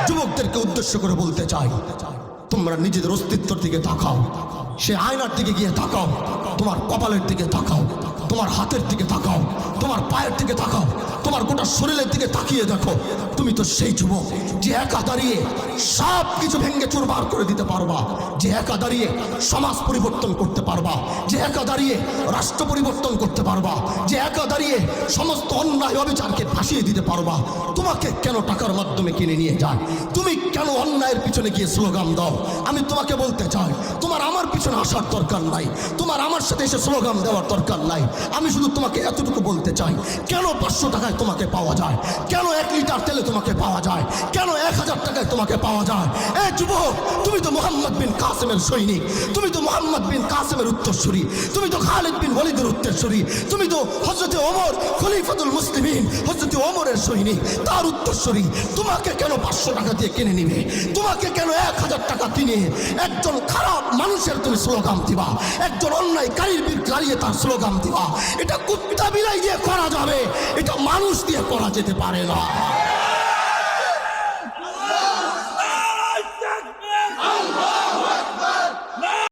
যুবকদেরকে উদ্দেশ্য করে বলতে চাই, তোমরা নিজেদের অস্তিত্বের দিকে তাকাও, সে আয়নার দিকে গিয়ে তাকাও, তোমার কপালের দিকে তাকাও, তোমার হাতের দিকে তাকাও, তোমার পায়ের দিকে তাকাও, তোমার গোটা শরীরের দিকে তাকিয়ে দেখো। তুমি তো সেই যুবক যে একা দাঁড়িয়ে সব কিছু ভেঙে চুরমার করে দিতে পারবা, যে একা দাঁড়িয়ে সমাজ পরিবর্তন করতে পারবা, যে একা দাঁড়িয়ে রাষ্ট্র পরিবর্তন করতে পারবা, যে একা দাঁড়িয়ে সমস্ত অন্যায় অবিচারকে ভাসিয়ে দিতে পারবা। তোমাকে কেন টাকার মাধ্যমে কিনে নিয়ে যায়? তুমি কেন অন্যায়ের পিছনে গিয়ে স্লোগান দাও? আমি তোমাকে বলতে চাই, তোমার আমার পিছনে আসার দরকার নাই, তোমার আমার সাথে এসে স্লোগান দেওয়ার দরকার নাই। আমি শুধু তোমাকে এতটুকু বলতে চাই, কেন 500 টাকায় তোমাকে পাওয়া যায়, কেন 1 লিটার তেলে তোমাকে পাওয়া যায়, কেন 1000 টাকায় তোমাকে পাওয়া যায়? এ যুবক, তুমি তো মোহাম্মদ বিন কাসেমের সৈনিক, তুমি তো মোহাম্মদ বিন কাসেমের উত্তরসূরি, তুমি তো খালিদ বিন ওয়ালিদের উত্তরসূরি, তুমি তো হযরতে ওমর খলিফাতুল মুসলিমিন হযরতে ওমরের সৈনিক, তার উত্তরসূরি। তোমাকে কেন 500 টাকা দিয়ে কিনে নিবে? তোমাকে কেন 1000 টাকা কিনে একজন খারাপ মানুষের তুমি স্লোগান দিবা, একজন অন্যায়কারীর বিরুদ্ধে দাঁড়িয়ে তার স্লোগান দিবা? এটা কুত্তা বিলাই দিয়ে করা যাবে, এটা মানুষ দিয়ে করা যেতে পারে না।